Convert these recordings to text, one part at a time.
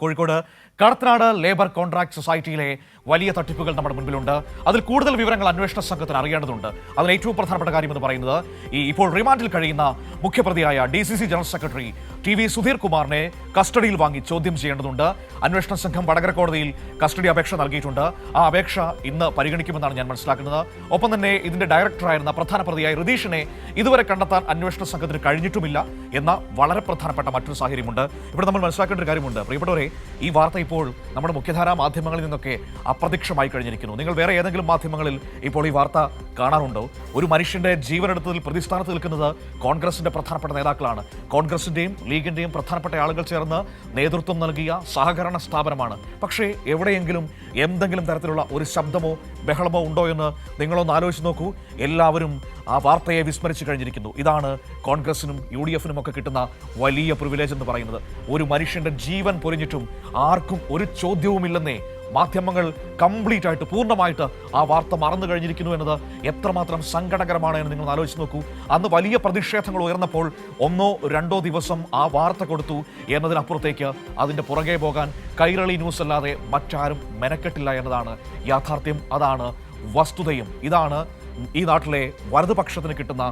Kozhikode Kadathanad labour contract സൊസൈറ്റിയിലെ വലിയ തട്ടിപ്പുകൾ നമ്മുടെ മുൻപിലുണ്ട്. അതിൽ കൂടുതൽ വിവരങ്ങൾ അന്വേഷണ സംഘത്തിന് അറിയേണ്ടതുണ്ട്. അതിൽ ഏറ്റവും പ്രധാനപ്പെട്ട കാര്യം എന്ന് പറയുന്നത് ഇപ്പോൾ റിമാൻഡിൽ കഴിയുന്ന മുഖ്യപ്രതിയായ DCC general secretary TV Sudheer കുമാറിനെ കസ്റ്റഡിയിൽ വാങ്ങി ചോദ്യം ചെയ്യേണ്ടതുണ്ട്. അന്വേഷണ സംഘം വടകര കോടതിയിൽ കസ്റ്റഡി അപേക്ഷ നൽകിയിട്ടുണ്ട്. ആ അപേക്ഷ ഇന്ന് പരിഗണിക്കുമെന്നാണ് ഞാൻ മനസ്സിലാക്കുന്നത്. ഒപ്പം തന്നെ ഇതിന്റെ ഡയറക്ടറായിരുന്ന പ്രധാന പ്രതിയായ റിതീഷിനെ ഇതുവരെ കണ്ടെത്താൻ അന്വേഷണ സംഘത്തിന് കഴിഞ്ഞിട്ടുമില്ല എന്ന വളരെ പ്രധാനപ്പെട്ട മറ്റൊരു സാഹചര്യമുണ്ട്. ഇവിടെ നമ്മൾ മനസ്സിലാക്കേണ്ട ഒരു കാര്യമുണ്ട്. പ്രിയപ്പെട്ടവരെ, ഈ വാർത്ത ഇപ്പോൾ നമ്മുടെ മുഖ്യധാരാ മാധ്യമങ്ങളിൽ നിന്നൊക്കെ അപ്രത്യക്ഷമായി കഴിഞ്ഞിരിക്കുന്നു. നിങ്ങൾ വേറെ ഏതെങ്കിലും മാധ്യമങ്ങളിൽ ഇപ്പോൾ ഈ വാർത്ത കാണാറുണ്ടോ? ഒരു മനുഷ്യന്റെ ജീവനെടുത്തതിൽ പ്രതിസ്ഥാനത്ത് നിൽക്കുന്നത് കോൺഗ്രസിന്റെ പ്രധാനപ്പെട്ട നേതാക്കളാണ്. കോൺഗ്രസിന്റെയും ലീഗിന്റെയും പ്രധാനപ്പെട്ട ആളുകൾ ചേർന്ന് നേതൃത്വം നൽകിയ സഹകരണ സ്ഥാപനമാണ്. പക്ഷേ എവിടെയെങ്കിലും എന്തെങ്കിലും തരത്തിലുള്ള ഒരു ശബ്ദമോ ബഹളമോ ഉണ്ടോ എന്ന് നിങ്ങളൊന്ന് ആലോചിച്ച് നോക്കൂ. എല്ലാവരും ആ വാർത്തയെ വിസ്മരിച്ചു കഴിഞ്ഞിരിക്കുന്നു. ഇതാണ് കോൺഗ്രസിനും UDF ഒക്കെ കിട്ടുന്ന വലിയ പ്രിവിലേജ് എന്ന് പറയുന്നത്. ഒരു മനുഷ്യന്റെ ജീവൻ പൊലിഞ്ഞിട്ടും ആർക്കും ഒരു ചോദ്യവുമില്ലെന്നേ മാധ്യമങ്ങൾ കംപ്ലീറ്റ് ആയിട്ട് പൂർണ്ണമായിട്ട് ആ വാർത്ത മറന്നു കഴിഞ്ഞിരിക്കുന്നു എന്നത് എത്രമാത്രം സങ്കടകരമാണ് എന്ന് നിങ്ങൾ ആലോചിച്ച് നോക്കൂ. അന്ന് വലിയ പ്രതിഷേധങ്ങൾ ഉയർന്നപ്പോൾ 1-2 ദിവസം ആ വാർത്ത കൊടുത്തു എന്നതിനപ്പുറത്തേക്ക് അതിൻ്റെ പുറകെ പോകാൻ കൈരളി ന്യൂസ് അല്ലാതെ മറ്റാരും മെനക്കെട്ടില്ല എന്നതാണ് യാഥാർത്ഥ്യം. അതാണ് വസ്തുതയും. ഇതാണ് ഈ നാട്ടിലെ വലതുപക്ഷത്തിന് കിട്ടുന്ന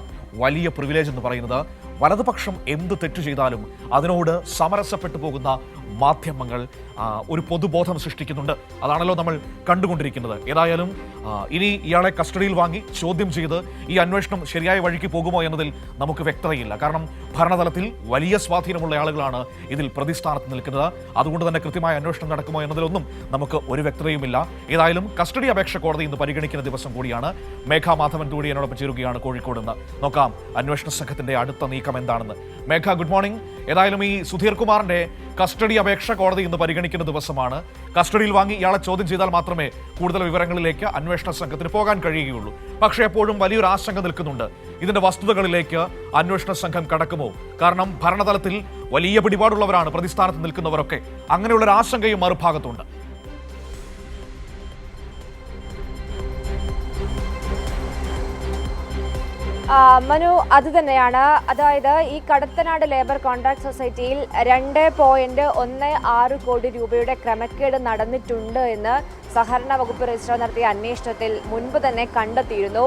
വലിയ പ്രിവിലേജ് എന്ന് പറയുന്നത്. വലതുപക്ഷം എന്ത് തെറ്റ് ചെയ്താലും അതിനോട് സമരസപ്പെട്ടു പോകുന്ന മാധ്യമങ്ങൾ ഒരു പൊതുബോധം സൃഷ്ടിക്കുന്നുണ്ട്. അതാണല്ലോ നമ്മൾ കണ്ടുകൊണ്ടിരിക്കുന്നത്. ഏതായാലും ഇനി ഇയാളെ കസ്റ്റഡിയിൽ വാങ്ങി ചോദ്യം ചെയ്ത് ഈ അന്വേഷണം ശരിയായ വഴിക്ക് പോകുമോ എന്നതിൽ നമുക്ക് വ്യക്തതയില്ല. കാരണം ഭരണതലത്തിൽ വലിയ സ്വാധീനമുള്ള ആളുകളാണ് ഇതിൽ പ്രതിസ്ഥാനത്ത് നിൽക്കുന്നത്. അതുകൊണ്ട് തന്നെ കൃത്യമായ അന്വേഷണം നടക്കുമോ എന്നതിലൊന്നും നമുക്ക് ഒരു വ്യക്തതയുമില്ല. ഏതായാലും കസ്റ്റഡി അപേക്ഷ കോടതി ഇന്ന് പരിഗണിക്കുന്ന ദിവസം കൂടിയാണ്. മേഘ മാധവൻ കൂടി എന്നോടൊപ്പം ചേരുകയാണ് കോഴിക്കോട് നിന്ന്. നോക്കാം അന്വേഷണ സംഘത്തിന്റെ അടുത്ത നീക്കം എന്താണെന്ന്. മേഘ, ഗുഡ് മോർണിംഗ്. ഏതായാലും ഈ സുധീർ കുമാറിന്റെ കസ്റ്റഡി അപേക്ഷ കോടതി ഇന്ന് പരിഗണിക്കുന്ന ദിവസമാണ്. കസ്റ്റഡിയിൽ വാങ്ങി ഇയാളെ ചോദ്യം ചെയ്താൽ മാത്രമേ കൂടുതൽ വിവരങ്ങളിലേക്ക് അന്വേഷണ സംഘത്തിന് പോകാൻ കഴിയുകയുള്ളൂ. പക്ഷേ എപ്പോഴും വലിയൊരു ആശങ്ക നിൽക്കുന്നുണ്ട്. ഇതിന്റെ വസ്തുതകളിലേക്ക് അന്വേഷണ സംഘം കടക്കുമോ? കാരണം ഭരണതലത്തിൽ വലിയ പിടിപാടുള്ളവരാണ് പ്രതിസ്ഥാനത്ത് നിൽക്കുന്നവരൊക്കെ. അങ്ങനെയുള്ളൊരു ആശങ്കയും മറുഭാഗത്തുണ്ട്. മനു, അത് തന്നെയാണ്. അതായത് ഈ കടത്തനാട് ലേബർ കോൺട്രാക്ട് സൊസൈറ്റിയിൽ 2.16 കോടി രൂപയുടെ ക്രമക്കേട് നടന്നിട്ടുണ്ട് എന്ന് സഹകരണ വകുപ്പ് രജിസ്റ്റർ നടത്തിയ അന്വേഷണത്തിൽ മുൻപ് തന്നെ കണ്ടെത്തിയിരുന്നു.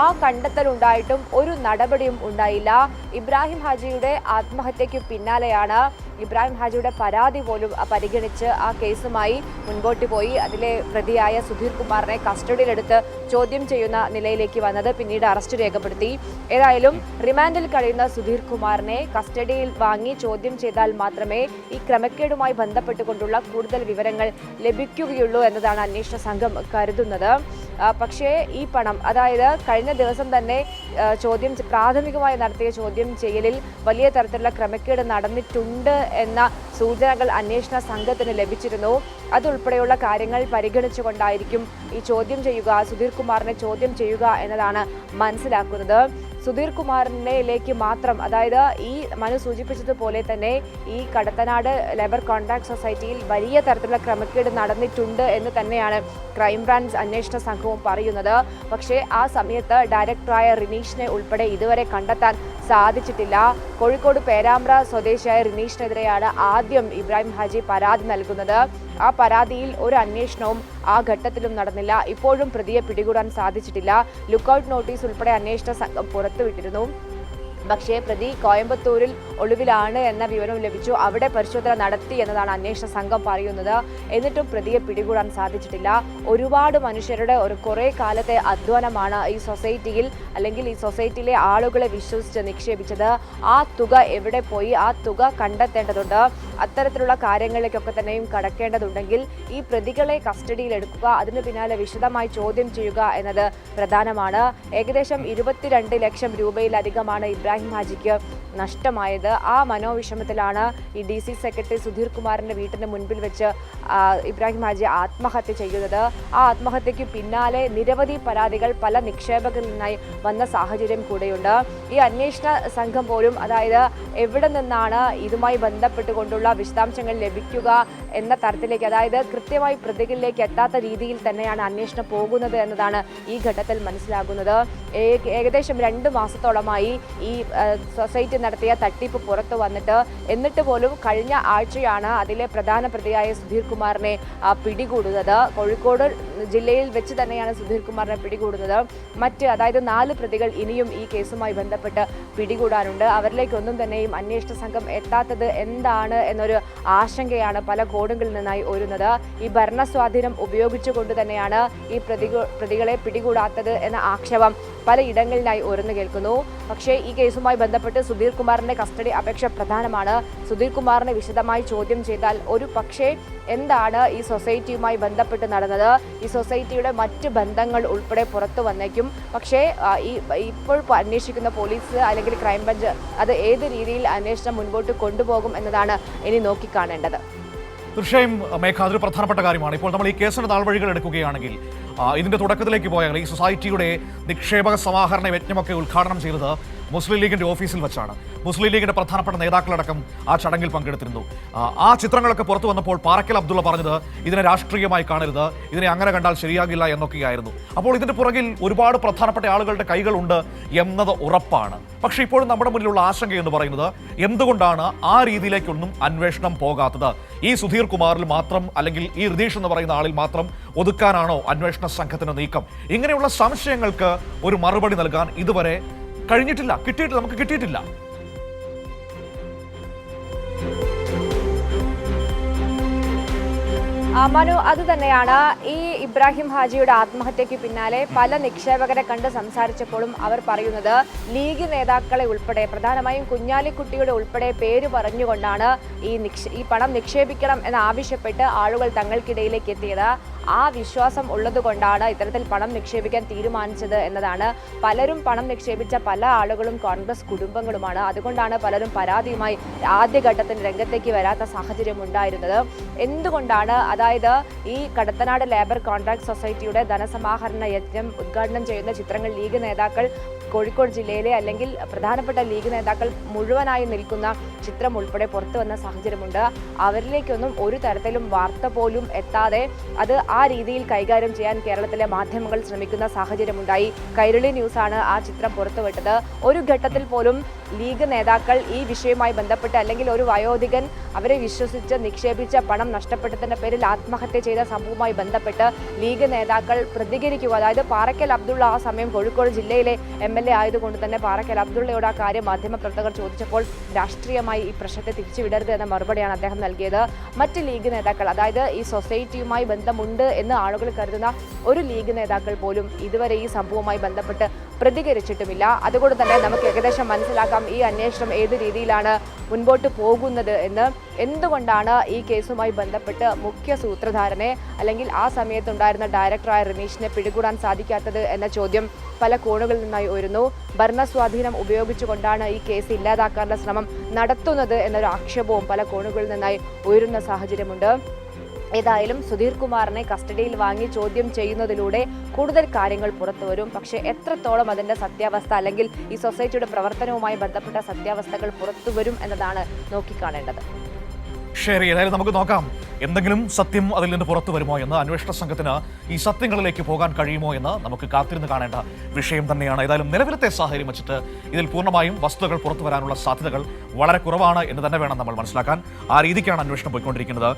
ആ കണ്ടെത്തൽ ഉണ്ടായിട്ടും ഒരു നടപടിയും ഉണ്ടായില്ല. ഇബ്രാഹിം ഹാജിയുടെ ആത്മഹത്യയ്ക്ക് പിന്നാലെയാണ് ഇബ്രാഹിം ഹാജിയുടെ പരാതി പോലും പരിഗണിച്ച് ആ കേസുമായി മുൻപോട്ട് പോയി അതിലെ പ്രതിയായ സുധീർ കുമാറിനെ കസ്റ്റഡിയിലെടുത്ത് ചോദ്യം ചെയ്യുന്ന നിലയിലേക്ക് വന്നത്. പിന്നീട് അറസ്റ്റ് രേഖപ്പെടുത്തി. ഏതായാലും റിമാൻഡിൽ കഴിയുന്ന സുധീർ കുമാറിനെ കസ്റ്റഡിയിൽ വാങ്ങി ചോദ്യം ചെയ്താൽ മാത്രമേ ഈ ക്രമക്കേടുമായി ബന്ധപ്പെട്ടുകൊണ്ടുള്ള കൂടുതൽ വിവരങ്ങൾ ലഭിക്കുകയുള്ളൂ എന്നതാണ് അന്വേഷണ സംഘം കരുതുന്നത്. പക്ഷേ ഈ പണം, അതായത് കഴിഞ്ഞ ദിവസം തന്നെ പ്രാഥമികമായി നടത്തിയ ചോദ്യം ചെയ്യലിൽ വലിയ തരത്തിലുള്ള ക്രമക്കേട് നടന്നിട്ടുണ്ട് എന്ന സൂചനകൾ അന്വേഷണ സംഘത്തിന് ലഭിച്ചിരുന്നു. അതുൾപ്പെടെയുള്ള കാര്യങ്ങൾ പരിഗണിച്ചുകൊണ്ടായിരിക്കും ഈ ചോദ്യം ചെയ്യുക, സുധീർ കുമാറിനെ ചോദ്യം ചെയ്യുക എന്നതാണ് മനസ്സിലാക്കുന്നത്. സുധീർ കുമാറിലേക്ക് മാത്രം, അതായത് ഈ മനു സൂചിപ്പിച്ചതുപോലെ തന്നെ ഈ കടത്തനാട് ലേബർ കോൺട്രാക്ട് സൊസൈറ്റിയിൽ വലിയ തരത്തിലുള്ള ക്രമക്കേട് നടന്നിട്ടുണ്ട് എന്ന് തന്നെയാണ് ക്രൈംബ്രാഞ്ച് അന്വേഷണ സംഘവും പറയുന്നത്. പക്ഷേ ആ സമയത്ത് ഡയറക്ടറായ റിനീഷിനെ ഉൾപ്പെടെ ഇതുവരെ കണ്ടെത്താൻ സാധിച്ചിട്ടില്ല. കോഴിക്കോട് പേരാമ്പ്ര സ്വദേശിയായ റിനീഷിനെതിരെയാണ് ആദ്യം ഇബ്രാഹിം ഹാജി പരാതി നൽകുന്നത്. ആ പരാതിയിൽ ഒരു അന്വേഷണവും ആ ഘട്ടത്തിലും നടന്നില്ല. ഇപ്പോഴും പ്രതിയെ പിടികൂടാൻ സാധിച്ചിട്ടില്ല. ലുക്കൌട്ട് നോട്ടീസ് ഉൾപ്പെടെ അന്വേഷണ സംഘം പുറത്തുവിട്ടിരുന്നു. പക്ഷേ പ്രതി കോയമ്പത്തൂരിൽ ഒളിവിലാണ് എന്ന വിവരം ലഭിച്ചു. അവിടെ പരിശോധന നടത്തി എന്നതാണ് അന്വേഷണ സംഘം പറയുന്നത്. എന്നിട്ടും പ്രതിയെ പിടികൂടാൻ സാധിച്ചിട്ടില്ല. ഒരുപാട് മനുഷ്യരുടെ കുറേ കാലത്തെ അധ്വാനമാണ് ഈ സൊസൈറ്റിയിൽ, അല്ലെങ്കിൽ ഈ സൊസൈറ്റിയിലെ ആളുകളെ വിശ്വസിച്ച് നിക്ഷേപിച്ചത്. ആ തുക എവിടെ പോയി? ആ തുക കണ്ടെത്തേണ്ടതുണ്ട്. അത്തരത്തിലുള്ള കാര്യങ്ങളിലേക്കൊക്കെ തന്നെയും കടക്കേണ്ടതുണ്ടെങ്കിൽ ഈ പ്രതികളെ കസ്റ്റഡിയിൽ എടുക്കുക, അതിന് പിന്നാലെ വിശദമായി ചോദ്യം ചെയ്യുക എന്നത് പ്രധാനമാണ്. ഏകദേശം 22 ലക്ഷം രൂപയിലധികമാണ് ഇബ്രാഹിം ഹാജിക്ക് നഷ്ടമായത്. ആ മനോവിഷമത്തിലാണ് ഈ DC സെക്രട്ടറി സുധീർ കുമാറിന്റെ വീട്ടിന് മുൻപിൽ വെച്ച് ഇബ്രാഹിം ഹാജി ആത്മഹത്യ ചെയ്യുന്നത്. ആ ആത്മഹത്യയ്ക്ക് പിന്നാലെ നിരവധി പരാതികൾ പല നിക്ഷേപകരിൽ നിന്നായി വന്ന സാഹചര്യം കൂടെയുണ്ട്. ഈ അന്വേഷണ സംഘം പോലും, അതായത് എവിടെ നിന്നാണ് ഇതുമായി ബന്ധപ്പെട്ടുകൊണ്ടുള്ള വിശദാംശങ്ങൾ ലഭിക്കുക എന്ന തരത്തിലേക്ക്, അതായത് കൃത്യമായി പ്രതികളിലേക്ക് എത്താത്ത രീതിയിൽ തന്നെയാണ് അന്വേഷണം പോകുന്നത് എന്നതാണ് ഈ ഘട്ടത്തിൽ മനസ്സിലാകുന്നത്. ഏകദേശം 2 മാസത്തോളമായി ഈ സൊസൈറ്റി നടത്തിയ തട്ടിപ്പ് പുറത്തു വന്നിട്ട്, എന്നിട്ട് പോലും കഴിഞ്ഞ ആഴ്ചയാണ് അതിലെ പ്രധാന പ്രതിയായ സുധീർ കുമാറിനെ പിടികൂടുന്നത്. കോഴിക്കോട് ജില്ലയിൽ വെച്ച് തന്നെയാണ് സുധീർ കുമാറിനെ പിടികൂടുന്നത്. അതായത് 4 പ്രതികൾ ഇനിയും ഈ കേസുമായി ബന്ധപ്പെട്ട് പിടികൂടാനുണ്ട്. അവരിലേക്കൊന്നും തന്നെയും അന്വേഷണ സംഘം എത്താത്തത് എന്താണ് എന്നൊരു ആശങ്കയാണ് പല കോണുകളിൽ നിന്നായി ഉയരുന്നത്. ഈ ഭരണസ്വാധീനം ഉപയോഗിച്ചുകൊണ്ട് തന്നെയാണ് ഈ പ്രതികളെ പിടികൂടാത്തത് എന്ന ആക്ഷേപം പലയിടങ്ങളിലായി ഉയർന്നു കേൾക്കുന്നു. പക്ഷേ ഈ കേസുമായി ബന്ധപ്പെട്ട് സുധീർ കുമാറിന്റെ കസ്റ്റഡി അപേക്ഷ പ്രധാനമാണ്. സുധീർ കുമാറിനെ വിശദമായി ചോദ്യം ചെയ്താൽ ഒരു പക്ഷേ എന്താണ് ഈ സൊസൈറ്റിയുമായി ബന്ധപ്പെട്ട് നടന്നത്, ഈ സൊസൈറ്റിയുടെ മറ്റ് ബന്ധങ്ങൾ ഉൾപ്പെടെ പുറത്തു വന്നേക്കും. പക്ഷേ ഇപ്പോൾ അന്വേഷിക്കുന്ന പോലീസ് അല്ലെങ്കിൽ ക്രൈംബ്രാഞ്ച് അത് ഏത് രീതിയിൽ അന്വേഷണം മുൻപോട്ട് കൊണ്ടുപോകും എന്നതാണ് ഇനി നോക്കിക്കാണേണ്ടത്. തീർച്ചയായും മേഘ, അതൊരു പ്രധാനപ്പെട്ട കാര്യമാണ്. ഇപ്പോൾ നമ്മൾ ഈ കേസിന്റെ നാൾവഴികൾ എടുക്കുകയാണെങ്കിൽ ഇതിന്റെ തുടക്കത്തിലേക്ക് പോയാൽ ഈ സൊസൈറ്റിയുടെ നിക്ഷേപക സമാഹരണ യജ്ഞമൊക്കെ ഉദ്ഘാടനം ചെയ്തത് മുസ്ലിം ലീഗിന്റെ ഓഫീസിൽ വെച്ചാണ്. മുസ്ലിം ലീഗിന്റെ പ്രധാനപ്പെട്ട നേതാക്കളടക്കം ആ ചടങ്ങിൽ പങ്കെടുത്തിരുന്നു. ആ ചിത്രങ്ങളൊക്കെ പുറത്തു വന്നപ്പോൾ പാറക്കൽ അബ്ദുള്ള പറഞ്ഞത് ഇതിനെ രാഷ്ട്രീയമായി കാണരുത്, ഇതിനെ അങ്ങനെ കണ്ടാൽ ശരിയാകില്ല എന്നൊക്കെയായിരുന്നു. അപ്പോൾ ഇതിന്റെ പുറകിൽ ഒരുപാട് പ്രധാനപ്പെട്ട ആളുകളുടെ കൈകളുണ്ട് എന്നത് ഉറപ്പാണ്. പക്ഷേ ഇപ്പോഴും നമ്മുടെ മുന്നിലുള്ള ആശങ്ക എന്ന് പറയുന്നത് എന്തുകൊണ്ടാണ് ആ രീതിയിലേക്കൊന്നും അന്വേഷണം പോകാത്തത്? ഈ സുധീർ കുമാറിൽ മാത്രം അല്ലെങ്കിൽ ഈ റിതീഷ് എന്ന് പറയുന്ന ആളിൽ മാത്രം ഒതുക്കാനാണോ അന്വേഷണ സംഘത്തിന്റെ നീക്കം? ഇങ്ങനെയുള്ള സംശയങ്ങൾക്ക് ഒരു മറുപടി നൽകാൻ ഇതുവരെ കിട്ടിയിട്ടില്ല, നമുക്ക് കിട്ടിയിട്ടില്ല. മനു, അത് തന്നെയാണ് ഈ ഇബ്രാഹിം ഹാജിയുടെ ആത്മഹത്യയ്ക്ക് പിന്നാലെ പല നിക്ഷേപകരെ കണ്ട് സംസാരിച്ചപ്പോഴും അവർ പറയുന്നത് ലീഗ് നേതാക്കളെ ഉൾപ്പെടെ, പ്രധാനമായും കുഞ്ഞാലിക്കുട്ടിയുടെ ഉൾപ്പെടെ പേര് പറഞ്ഞുകൊണ്ടാണ് ഈ പണം നിക്ഷേപിക്കണം എന്നാവശ്യപ്പെട്ട് ആളുകൾ തങ്ങൾക്കിടയിലേക്ക് എത്തിയത്. ആ വിശ്വാസം ഉള്ളതുകൊണ്ടാണ് ഇത്തരത്തിൽ പണം നിക്ഷേപിക്കാൻ തീരുമാനിച്ചത് എന്നതാണ്. പലരും പണം നിക്ഷേപിച്ച പല ആളുകളും കോൺഗ്രസ് കുടുംബങ്ങളുമാണ്. അതുകൊണ്ടാണ് പലരും പരാതിയുമായി ആദ്യഘട്ടത്തിൽ രംഗത്തേക്ക് വരാത്ത സാഹചര്യം ഉണ്ടായിരുന്നത്. എന്തുകൊണ്ടാണ്? അതായത് ഈ കടത്തനാട് ലേബർ കോൺട്രാക്ട് സൊസൈറ്റിയുടെ ധനസമാഹരണ യജ്ഞം ഉദ്ഘാടനം ചെയ്യുന്ന ചിത്രങ്ങൾ ലീഗ് നേതാക്കൾ, കോഴിക്കോട് ജില്ലയിലെ അല്ലെങ്കിൽ പ്രധാനപ്പെട്ട ലീഗ് നേതാക്കൾ മുഴുവനായി നിൽക്കുന്ന ചിത്രം ഉൾപ്പെടെ പുറത്തു വന്ന സാഹചര്യമുണ്ട്. അവരിലേക്കൊന്നും ഒരു തരത്തിലും വാർത്ത പോലും എത്താതെ അത് ആ രീതിയിൽ കൈകാര്യം ചെയ്യാൻ കേരളത്തിലെ മാധ്യമങ്ങൾ ശ്രമിക്കുന്ന സാഹചര്യമുണ്ടായി. കൈരളി ന്യൂസാണ് ആ ചിത്രം പുറത്തുവിട്ടത്. ഒരു ഘട്ടത്തിൽ പോലും ലീഗ് നേതാക്കൾ ഈ വിഷയവുമായി ബന്ധപ്പെട്ട്, അല്ലെങ്കിൽ ഒരു വയോധികൻ അവരെ വിശ്വസിച്ച് നിക്ഷേപിച്ച പണം നഷ്ടപ്പെട്ടതിന്റെ പേരിൽ ആത്മഹത്യ ചെയ്ത സംഭവവുമായി ബന്ധപ്പെട്ട് ലീഗ് നേതാക്കൾ പ്രതികരിക്കുക, അതായത് പാറക്കൽ അബ്ദുള്ള ആ സമയം കോഴിക്കോട് ജില്ലയിലെ MLA ആയതുകൊണ്ട് തന്നെ പാറക്കൽ അബ്ദുള്ളയോട് ആ കാര്യം മാധ്യമപ്രവർത്തകർ ചോദിച്ചപ്പോൾ രാഷ്ട്രീയമായി ഈ പ്രശ്നത്തെ തിരിച്ചുവിടരുത് എന്ന മറുപടിയാണ് അദ്ദേഹം നൽകിയത്. മറ്റ് ലീഗ് നേതാക്കൾ, അതായത് ഈ സൊസൈറ്റിയുമായി ബന്ധമുണ്ട് എന്ന് ആളുകൾ കരുതുന്ന ഒരു ലീഗ് നേതാക്കൾ പോലും ഇതുവരെ ഈ സംഭവവുമായി ബന്ധപ്പെട്ട് പ്രതികരിച്ചിട്ടുമില്ല. അതുകൊണ്ട് തന്നെ നമുക്ക് ഏകദേശം മനസ്സിലാക്കാം ഈ അന്വേഷണം ഏത് രീതിയിലാണ് മുൻപോട്ട് പോകുന്നത് എന്ന്. എന്തുകൊണ്ടാണ് ഈ കേസുമായി ബന്ധപ്പെട്ട് മുഖ്യ സൂത്രധാരനെ അല്ലെങ്കിൽ ആ സമയത്തുണ്ടായിരുന്ന ഡയറക്ടറായ റിനീഷിനെ പിടികൂടാൻ സാധിക്കാത്തത് എന്ന ചോദ്യം പല കോണുകളിൽ നിന്നായി ഉയരുന്നു. ഭരണസ്വാധീനം ഉപയോഗിച്ചുകൊണ്ടാണ് ഈ കേസ് ഇല്ലാതാക്കാനുള്ള ശ്രമം നടത്തുന്നത് എന്നൊരു ആക്ഷേപവും പല കോണുകളിൽ നിന്നായി ഉയരുന്ന സാഹചര്യമുണ്ട്. ഏതായാലും സുധീർ കുമാറിനെ കസ്റ്റഡിയിൽ വാങ്ങി ചോദ്യം ചെയ്യുന്നതിലൂടെ കൂടുതൽ കാര്യങ്ങൾ പുറത്തുവരും. പക്ഷേ എത്രത്തോളം അതിൻ്റെ സത്യാവസ്ഥ അല്ലെങ്കിൽ ഈ സൊസൈറ്റിയുടെ പ്രവർത്തനവുമായി ബന്ധപ്പെട്ട സത്യാവസ്ഥകൾ പുറത്തുവരും എന്നതാണ് നോക്കിക്കാണേണ്ടത്. ശരി, ഏതായാലും നമുക്ക് നോക്കാം എന്തെങ്കിലും സത്യം അതിൽ നിന്ന് പുറത്തു വരുമോ എന്ന്. അന്വേഷണ സംഘത്തിന് ഈ സത്യങ്ങളിലേക്ക് പോകാൻ കഴിയുമോ എന്ന് നമുക്ക് കാത്തിരുന്ന് കാണേണ്ട വിഷയം തന്നെയാണ്. ഏതായാലും നിലവിലത്തെ സാഹചര്യം വെച്ചിട്ട് ഇതിൽ പൂർണ്ണമായും വസ്തുതകൾ പുറത്തു വരാനുള്ള സാധ്യതകൾ വളരെ കുറവാണ് എന്ന് തന്നെ വേണം നമ്മൾ മനസ്സിലാക്കാൻ. ആ രീതിക്കാണ് അന്വേഷണം പോയിക്കൊണ്ടിരിക്കുന്നത്.